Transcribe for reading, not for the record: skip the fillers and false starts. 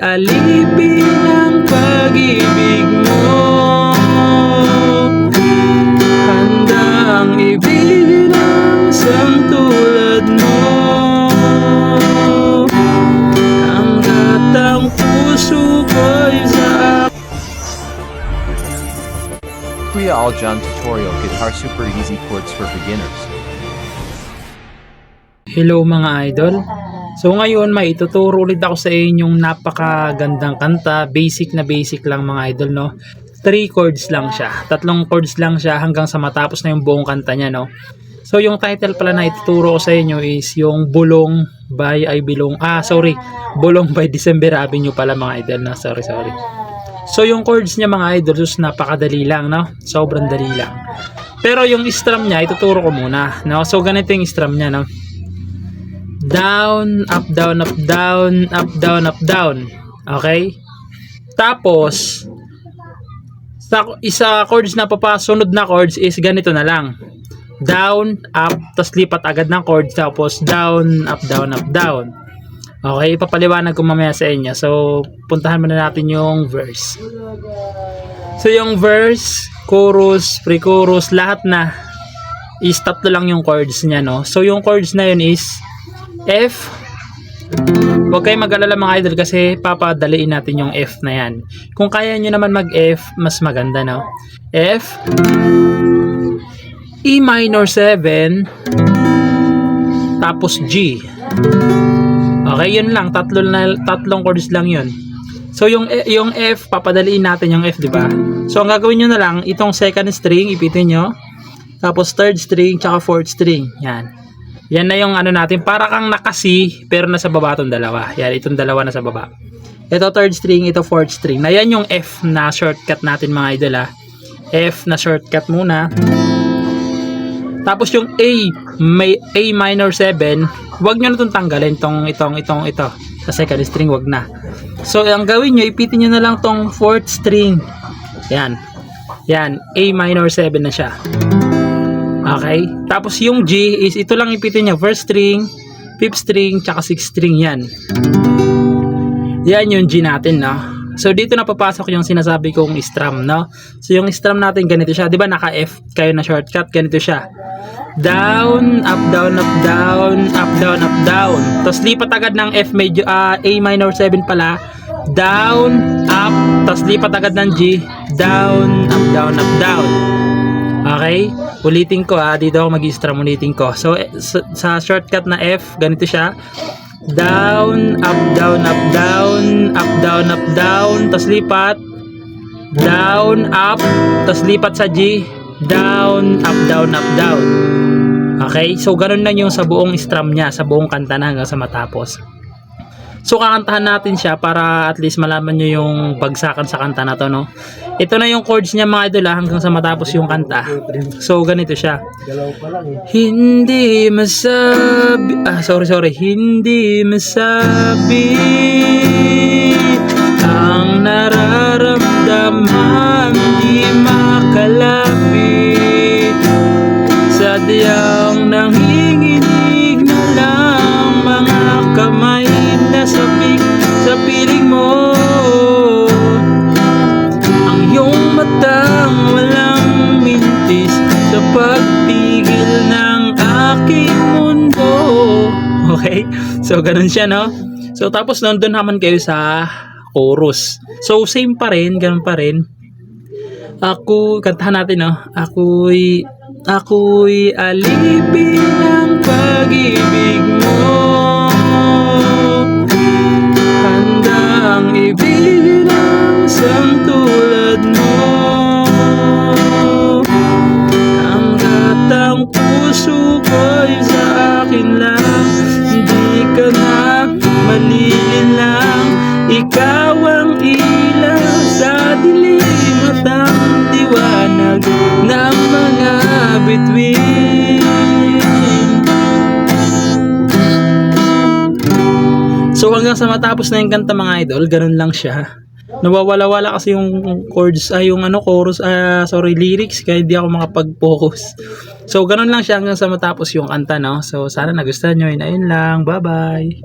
Alipin ang pag-ibig mo, handang ibigin ang isang tulad mo, hanggat ang puso ko'y sa Kuya Aljan Tutorial Guitar Super Easy Chords for Beginners. Hello mga idol. So ngayon may ituturo ulit ako sa inyong napakagandang kanta. Basic na basic lang mga idol, no. 3 chords lang siya. 3 chords lang siya hanggang sa matapos na yung buong kanta niya, no. So yung title pala na ituturo ko sa inyo is yung Bulong by Bulong by December Avenue pala mga idol, no. Sorry. So yung chords niya mga idol, napakadali lang, no. Sobrang dali lang. Pero yung strum niya ituturo ko muna, no. So ganito yung strum niya, no. Down, up, down, up, down, up, down, up, down. Okay? Tapos isa chords na papasunod na chords is ganito na lang. Down, up, tapos lipat agad ng chords, tapos down, up, down, up, down. Okay, ipapaliwanag ko mamaya sa inyo. So, puntahan muna natin yung verse. So, yung verse, chorus, pre-chorus, lahat na is 3 lang yung chords niya, no? So, yung chords na yun is F. Huwag kayong mag-alala mga idol kasi papadaliin natin yung F na yan. Kung kaya nyo naman mag-F, mas maganda, no? F, E minor 7, tapos G. Okay, yun lang. Tatlong chords lang yun. So, yung F, papadaliin natin yung F, diba? So, ang gagawin nyo na lang, itong second string, ipitin nyo. Tapos, third string, tsaka fourth string. Yan. Yan na yung ano natin. Para kang naka-C, pero nasa baba itong dalawa. Yan, itong dalawa nasa baba. Ito third string, ito fourth string. Na yan yung F na shortcut natin mga idol, ha. F na shortcut muna. Tapos yung A, may A minor 7, wag nyo na itong tanggalin. Ito. Sa second string, wag na. So, ang gawin nyo, ipitin nyo na lang tong fourth string. Yan. Yan, A minor 7 na siya. Okay? Tapos yung G is ito lang ipitin nyo. First string, fifth string, tsaka sixth string. Yan. Yan yung G natin, no? So, dito na papasok yung sinasabi kong strum, no? So, yung strum natin ganito siya. Diba naka-F kayo na shortcut? Ganito siya. Down, up, down, up, down, up, down, up, down. Tapos lipat agad ng F major, A minor 7 pala. Down, up, tapos lipat agad ng G. Down, up, down, up, down. Okay? Ulitin ko, dito ako mag-strum, ulitin ko. So, sa shortcut na F, ganito siya. Down, up, down, up, down, up, down, up, down. Tapos lipat. Down, up, tapos lipat sa G. Down, up, down, up, down. Okay? So, ganun lang yung sa buong strum niya, sa buong kanta na hanggang sa matapos. So, kakantahan natin siya para at least malaman nyo yung bagsakan sa kanta na to, no? Ito na yung chords niya mga idol, hanggang sa matapos yung kanta. So, ganito siya. Hindi masabi, hindi masabi ang nararamdaman, di makalapit, sadyang nanginginig na lang mga kamay na sabik sa piling mo, ang iyong matang walang mintis sa pagpigil ng aking mundo. Okay? So, ganun siya, no? So, tapos nandun naman kayo sa chorus. So, same pa rin, ganun pa rin. Kantahan natin, no? Ako'y alipin ng pag-ibig mo, handang ibigin ang isang tulad mo, hanggat ang puso ko'y sa akin lang, hindi ka na malilinlang, ikaw ang ilaw sa dilim at ang liwanag ng mga bituin. So hanggang sa matapos na yung kanta mga idol, ganun lang siya. Nawawala-wala kasi yung chords, chorus, lyrics, kaya hindi ako makapag-focus. So ganun lang siya hanggang sa matapos yung kanta, no? So sana nagustuhan nyo, ayun lang, bye-bye!